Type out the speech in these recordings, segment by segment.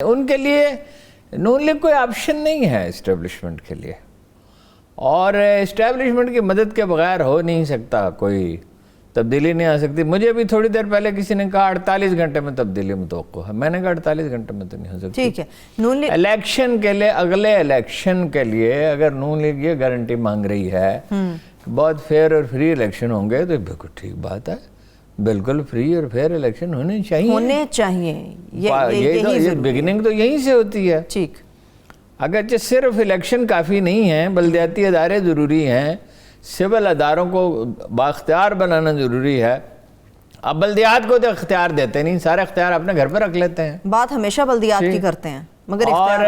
ان کے لیے نون لیگ کوئی آپشن نہیں ہے اسٹیبلشمنٹ کے لیے، اور اسٹیبلشمنٹ کی مدد کے بغیر ہو نہیں سکتا، کوئی تبدیلی نہیں آ سکتی۔ مجھے بھی تھوڑی دیر پہلے کسی نے کہا 48 گھنٹے میں تبدیلی متوقع ہے، میں نے کہا 48 گھنٹے میں تو نہیں ہو سکتی۔ ٹھیک ہے، نون لیگ الیکشن کے لیے، اگلے الیکشن کے لیے اگر نون لیگ یہ گارنٹی مانگ رہی ہے کہ بہت فیئر اور فری الیکشن ہوں گے، تو بالکل ٹھیک بات ہے، بالکل فری اور فیئر الیکشن ہونے چاہیے۔ یہ بگننگ تو یہیں سے ہوتی ہے۔ ٹھیک، اگرچہ صرف الیکشن کافی نہیں ہے، بلدیاتی ادارے ضروری ہیں، سول اداروں کو بااختیار بنانا ضروری ہے۔ اب بلدیات کو تو اختیار دیتے نہیں، سارے اختیار اپنے گھر پہ رکھ لیتے ہیں۔ بات ہمیشہ بلدیات کی کرتے ہیں، مگر اور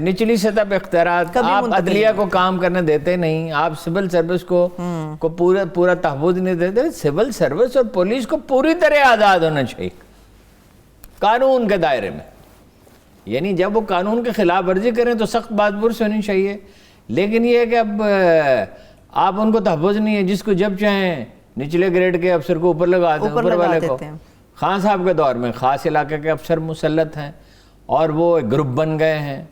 نچلی سطح پہ اختیارات، آپ عدلیہ کو کام کرنے دیتے نہیں، آپ سول سروس کو پورا تحفظ نہیں دیتے۔ سول سروس اور پولیس کو پوری طرح آزاد ہونا چاہیے قانون کے دائرے میں، یعنی جب وہ قانون کے خلاف ورزی کریں تو سخت بات پرس ہونی چاہیے، لیکن یہ ہے کہ اب آپ ان کو تحفظ نہیں ہے، جس کو جب چاہیں نچلے گریڈ کے افسر کو اوپر لگا دیں، اوپر والے کو۔ خان صاحب کے دور میں خاص علاقے کے افسر مسلط ہیں اور وہ ایک گروپ بن گئے ہیں،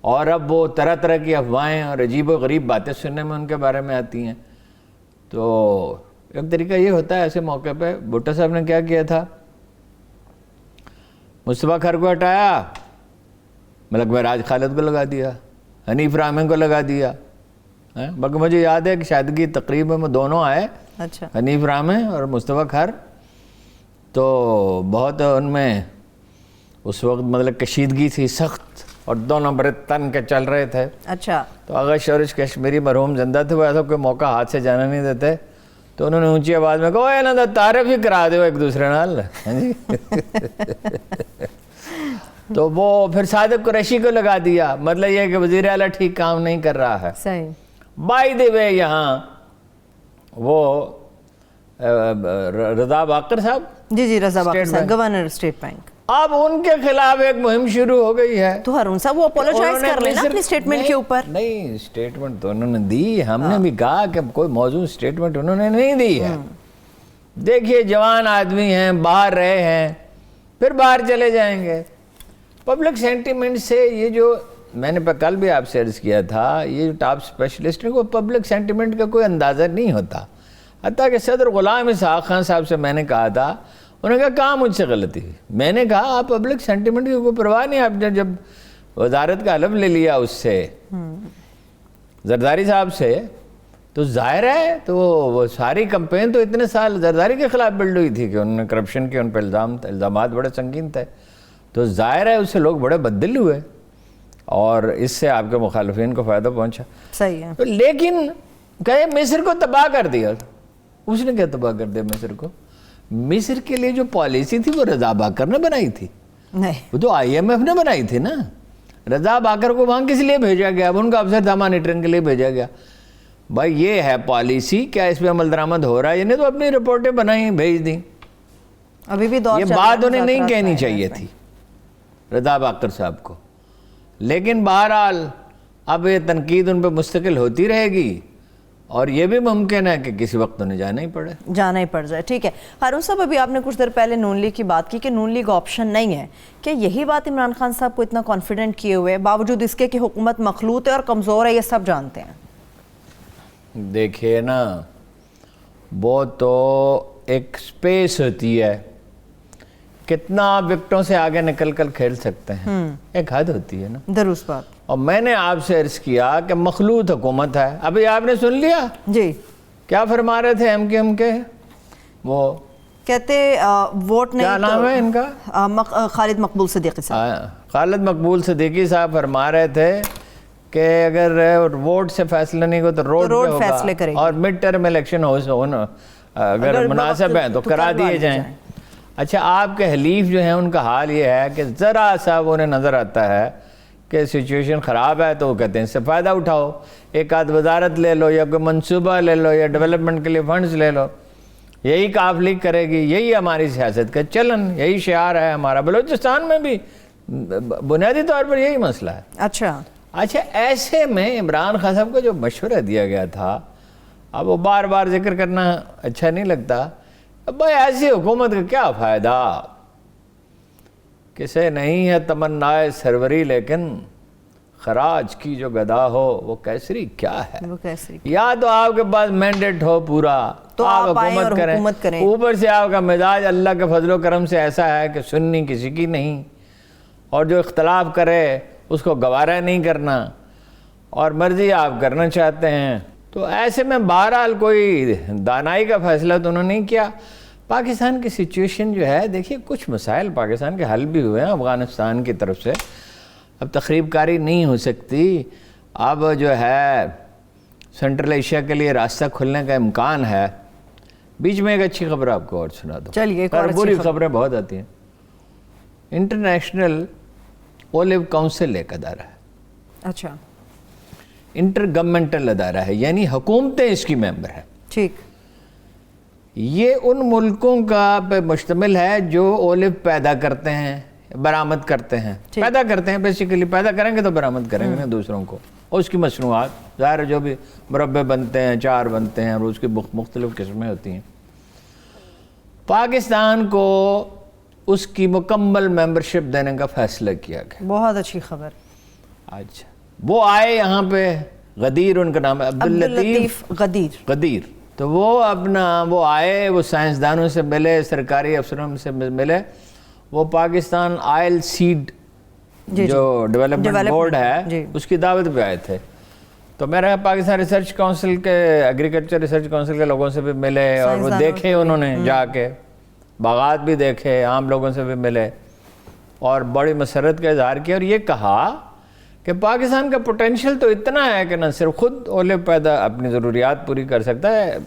اور اب وہ طرح طرح کی افواہیں اور عجیب و غریب باتیں سننے میں ان کے بارے میں آتی ہیں۔ تو ایک طریقہ یہ ہوتا ہے ایسے موقع پہ، بھٹو صاحب نے کیا کیا تھا، مصطفیٰ کھر کو ہٹایا، ملک معراج خالد کو لگا دیا، حنیف رامے کو لگا دیا۔ باقی مجھے یاد ہے کہ شادی تقریب میں دونوں آئے، حنیف رامے اور مصطفیٰ کھر، تو بہت ان میں اس وقت مطلب کشیدگی تھی سخت، اور دونوں بڑے تن کے چل رہے تھے۔ تو آغا شورش کشمیری مرحوم زندہ تھے، وہ ایسا کوئی موقع ہاتھ سے جانا نہیں دیتے، تو انہوں نے اونچی آواز میں کہا اے نا تعارف ہی کرا دے ایک دوسرے نال۔ تو وہ پھر صادق قریشی کو لگا دیا، مطلب یہ کہ وزیر اعلیٰ ٹھیک کام نہیں کر رہا ہے۔ صحیح۔ بائی دی وے یہاں وہ رضا باقر صاحب، جی رضا باقر صاحب، گورنر اسٹیٹ بینک، اب ان کے خلاف ایک مہم شروع ہو گئی ہے۔ تو ہارون صاحب وہ اپولوجائز کر لینا اپنی سٹیٹمنٹ کے اوپر۔ نہیں، سٹیٹمنٹ تو انہوں نے دی، ہم نے بھی کہا کہ کوئی موضوع سٹیٹمنٹ انہوں نے نہیں دی ہے۔ دیکھیے جوان آدمی ہیں، باہر رہے ہیں، پھر باہر چلے جائیں گے۔ پبلک سینٹیمنٹ سے یہ جو میں نے کل بھی آپ سے عرض کیا تھا، یہ جو ٹاپ اسپیشلسٹ ہیں، وہ پبلک سینٹیمنٹ کا کوئی اندازہ نہیں ہوتا۔ حتیٰ کہ صدر غلام اسحاق خان صاحب سے میں نے کہا تھا، انہوں نے کہا کہاں مجھ سے غلطی ہوئی؟ میں نے کہا آپ پبلک سینٹیمنٹ کی کوئی پرواہ نہیں، آپ نے جب وزارت کا حلف لے لیا اس سے، زرداری صاحب سے، تو ظاہر ہے تو وہ ساری کمپین تو اتنے سال زرداری کے خلاف بلڈ ہوئی تھی کہ انہوں نے کرپشن کے ان پہ الزامات بڑے سنگین تھے، تو ظاہر ہے اس سے لوگ بڑے بددل ہوئے اور اس سے آپ کے مخالفین کو فائدہ پہنچا۔ صحیح ہے۔ لیکن کہے مصر کو تباہ کر دیا، اس نے کیا تباہ کر دیا مصر کو؟ مصر کے لیے جو پالیسی تھی وہ رضا باقر نے بنائی تھی، وہ تو IMF نے بنائی تھی نا۔ رضا باقر کو وہاں کس لیے بھیجا گیا؟ اب ان کا افسر تھا مانیٹرنگ کے لیے بھیجا گیا۔ بھائی یہ ہے پالیسی، کیا اس پہ عمل درآمد ہو رہا ہے؟ انہیں تو اپنی رپورٹیں بنائی بھیج دیں، ابھی بھی دور یہ بات انہیں نہیں کہنی چاہیے تھی رضا باقر صاحب کو، لیکن بہرحال اب یہ تنقید ان پہ مستقل ہوتی رہے گی، اور یہ بھی ممکن ہے کہ کسی وقت انہیں جانا ہی پڑ جائے۔ ٹھیک ہے ہارون صاحب، ابھی آپ نے کچھ دیر پہلے نون لیگ کی بات کی کہ نون لیگ آپشن نہیں ہے، کہ یہی بات عمران خان صاحب کو اتنا کانفیڈنٹ کیے ہوئے باوجود اس کے کہ حکومت مخلوط ہے اور کمزور ہے، یہ سب جانتے ہیں؟ دیکھیے نا، وہ تو ایک سپیس ہوتی ہے، کتنا وکٹوں سے آگے نکل کر کھیل سکتے ہیں، ایک حد ہوتی ہے نا۔ درست بات۔ اور میں نے آپ سے عرض کیا کہ مخلوط حکومت ہے، ابھی آپ نے سن لیا جی کیا فرما رہے تھے ایم کے وہ کہتے ووٹ نہیں، کیا نام ہے ان کا؟ خالد مقبول صدیقی صاحب۔ خالد مقبول صدیقی صاحب فرما رہے تھے کہ اگر ووٹ سے فیصلہ نہیں ہو تو روڈ پہ فیصلے کرے ہوگا، اور مڈ ٹرم الیکشن اگر مناسب ہیں تو کرا دیے جائیں۔ اچھا، آپ کے حلیف جو ہیں ان کا حال یہ ہے کہ ذرا سا انہیں نظر آتا ہے کہ سچویشن خراب ہے تو وہ کہتے ہیں اس سے فائدہ اٹھاؤ، ایک آدھ وزارت لے لو یا کوئی منصوبہ لے لو یا ڈیولپمنٹ کے لیے فنڈز لے لو، یہی کاف لیگ کرے گی، یہی ہماری سیاست کا چلن، یہی شعار ہے ہمارا۔ بلوچستان میں بھی بنیادی طور پر یہی مسئلہ ہے۔ اچھا، ایسے میں عمران خان صاحب کو جو مشورہ دیا گیا تھا، اب وہ بار بار ذکر کرنا اچھا نہیں لگتا، اب بھائی ایسی حکومت کا کیا فائدہ کسے نہیں ہے تمنائے سروری لیکن خراج کی جو گدا ہو وہ کیسری کیا ہے. وہ کیسے یا تو آپ کے پاس مینڈیٹ ہو پورا تو آپ آئیں اور حکومت کریں. اوپر سے آپ کا مزاج اللہ کے فضل و کرم سے ایسا ہے کہ سننی کسی کی نہیں، اور جو اختلاف کرے اس کو گوارا نہیں کرنا، اور مرضی آپ کرنا چاہتے ہیں. تو ایسے میں بہرحال کوئی دانائی کا فیصلہ تو انہوں نے نہیں کیا. پاکستان کی سچویشن جو ہے دیکھیے، کچھ مسائل پاکستان کے حل بھی ہوئے ہیں افغانستان کی طرف سے. اب تخریب کاری نہیں ہو سکتی. اب جو ہے سینٹرل ایشیا کے لیے راستہ کھلنے کا امکان ہے. بیچ میں ایک اچھی خبر آپ کو اور سنا دو. چلیے ایک اور بری خبریں بہت آتی ہیں. انٹرنیشنل اولیو کونسل ایک ادارہ ہے. اچھا. انٹر گورنمنٹل ادارہ ہے، یعنی حکومتیں اس کی ممبر ہیں. ٹھیک. یہ ان ملکوں کا پہ مشتمل ہے جو اولیو پیدا کرتے ہیں، برآمد کرتے ہیں. پیدا کرتے ہیں، بیسیکلی پیدا کریں گے تو برآمد کریں گے نا دوسروں کو. اور اس کی مصنوعات ظاہر جو بھی مربے بنتے ہیں، چار بنتے ہیں، اور اس کی مختلف قسمیں ہوتی ہیں. پاکستان کو اس کی مکمل ممبرشپ دینے کا فیصلہ کیا گیا. بہت اچھی خبر. اچھا، وہ آئے یہاں پہ، غدیر ان کا نام ہے، عبداللطیف غدیر. تو وہ آئے، وہ سائنسدانوں سے ملے، سرکاری افسروں سے ملے. وہ پاکستان آئل سیڈ جو ڈیولپمنٹ بورڈ ہے اس کی دعوت پہ آئے تھے. تو میرا پاکستان ریسرچ کونسل کے، ایگریکلچر ریسرچ کونسل کے لوگوں سے بھی ملے، اور وہ دیکھے انہوں نے جا کے، باغات بھی دیکھے، عام لوگوں سے بھی ملے، اور بڑی مسرت کا اظہار کیا. اور یہ کہا کہ پاکستان کا پوٹینشیل تو اتنا ہے کہ نہ صرف خود اولیو پیدا اپنی ضروریات پوری کر سکتا ہے،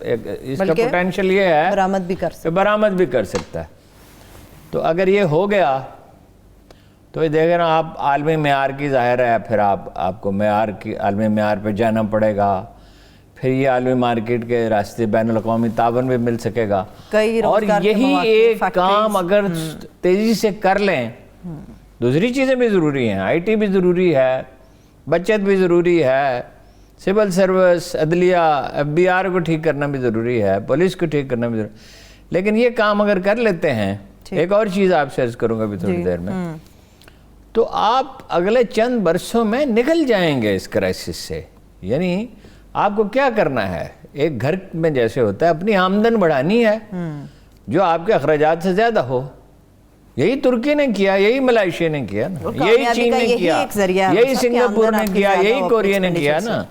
اس کا پوٹینشیل یہ ہے برآمد بھی کر سکتا ہے. تو اگر یہ ہو گیا تو یہ دیکھیں نا، آپ عالمی معیار کی ظاہر ہے، پھر آپ کو عالمی معیار پہ جانا پڑے گا. پھر یہ عالمی مارکیٹ کے راستے بین الاقوامی تعاون بھی مل سکے گا. اور یہی ایک کام اگر تیزی سے کر لیں، دوسری چیزیں بھی ضروری ہیں، آئی ٹی بھی ضروری ہے، بچت بھی ضروری ہے، سول سروس، عدلیہ، ایف بی آر کو ٹھیک کرنا بھی ضروری ہے، پولیس کو ٹھیک کرنا بھی ضروری ہے. لیکن یہ کام اگر کر لیتے ہیں، ایک اور چیز آپ سے عرض کروں گا ابھی تھوڑی دیر میں، تو آپ اگلے چند برسوں میں نکل جائیں گے اس کرائسس سے. یعنی آپ کو کیا کرنا ہے، ایک گھر میں جیسے ہوتا ہے اپنی آمدن بڑھانی ہے جو آپ کے اخراجات سے زیادہ ہو. یہی ترکی نے کیا، یہی ملائیشیا نے کیا نا، یہی چین نے کیا، یہی سنگاپور نے کیا، یہی کوریا نے کیا نا.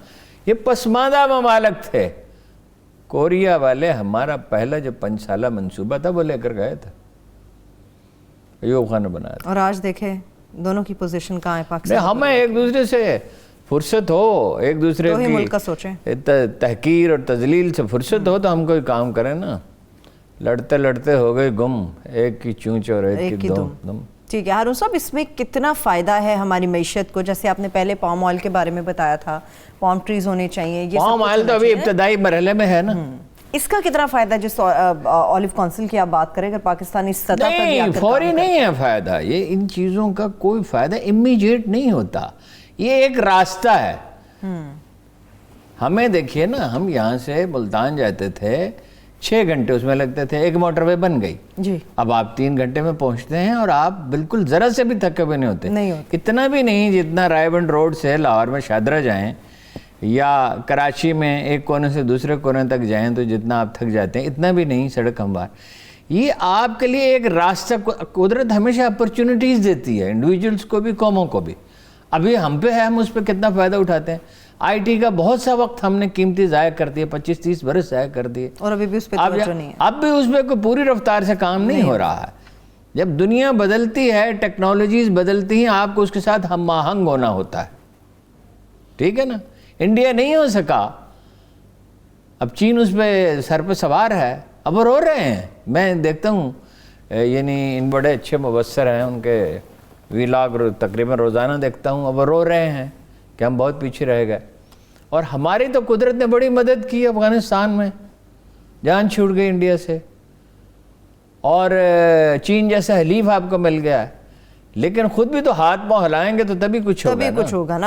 یہ پسماندہ ممالک تھے. کوریا والے ہمارا پہلا جو 5 سالہ منصوبہ تھا وہ لے کر گئے تھے، ایوب خان نے بنایا تھا. اور آج دیکھیں دونوں کی پوزیشن کہاں ہے پاکستان. ہمیں ایک دوسرے سے فرصت ہو، ایک دوسرے کی تحقیر اور تذلیل سے فرصت ہو تو ہم کوئی کام کریں نا. لڑتے لڑتے ہو گئے گم، ایک کی چونچ اور ایک کی دم. ٹھیک ہے ہارون صاحب، اس میں کتنا فائدہ ہے ہماری معیشت کو؟ جیسے آپ نے پہلے پام آئل کے بارے میں بتایا تھا، پام ٹریز ہونے چاہیے. پام آئل تو ابھی ابتدائی مرحلے میں ہے نا. اس کا کتنا فائدہ جس اولیو کونسل کی آپ بات کریں اگر پاکستانی سطح پر بھی نہیں، فوری نہیں ہے فائدہ. یہ ان چیزوں کا کوئی فائدہ امیجیٹ نہیں ہوتا. یہ ایک راستہ ہے. ہمیں دیکھیے نا، ہم یہاں سے ملتان جاتے تھے، 6 گھنٹے اس میں لگتے تھے، ایک موٹر وے بن گئی جی. اب آپ 3 گھنٹے میں پہنچتے ہیں، اور آپ بالکل ذرا سے بھی تھکے ہوئے نہیں ہوتے. اتنا بھی نہیں جتنا رائے بنڈ روڈ سے لاہور میں شاہدرہ جائیں، یا کراچی میں ایک کونے سے دوسرے کونے تک جائیں تو جتنا آپ تھک جاتے ہیں، اتنا بھی نہیں سڑک ہموار. یہ آپ کے لیے ایک راستہ، قدرت ہمیشہ اپرچونٹیز دیتی ہے، انڈیویجولز کو بھی، قوموں کو بھی. ابھی ہم پہ ہے، ہم اس پہ کتنا فائدہ اٹھاتے ہیں. آئی ٹی کا بہت سا وقت ہم نے قیمتی ضائع کر دیے، 25-30 برس ضائع کر دیے، اور ابھی بھی اس پہ توجہ نہیں ہے. اب بھی اس پہ کوئی پوری رفتار سے کام نہیں ہو رہا ہے. جب دنیا بدلتی ہے، ٹیکنالوجیز بدلتی ہیں، آپ کو اس کے ساتھ ہم آہنگ ہونا ہوتا ہے. ٹھیک ہے نا. انڈیا نہیں ہو سکا، اب چین اس پہ سر پہ سوار ہے، اب وہ رو رہے ہیں. میں دیکھتا ہوں، یعنی ان بڑے اچھے مبصر ہیں، ان کے ویلاگ تقریباً روزانہ دیکھتا ہوں. اب وہ رو رہے ہیں کہ ہم بہت پیچھے رہ گئے. اور ہماری تو قدرت نے بڑی مدد کی افغانستان میں، جان چھوٹ گئی انڈیا سے، اور چین جیسا حلیف آپ کو مل گیا ہے. لیکن خود بھی تو ہاتھ پاؤں ہلائیں گے تو تبھی کچھ ہوگا نا.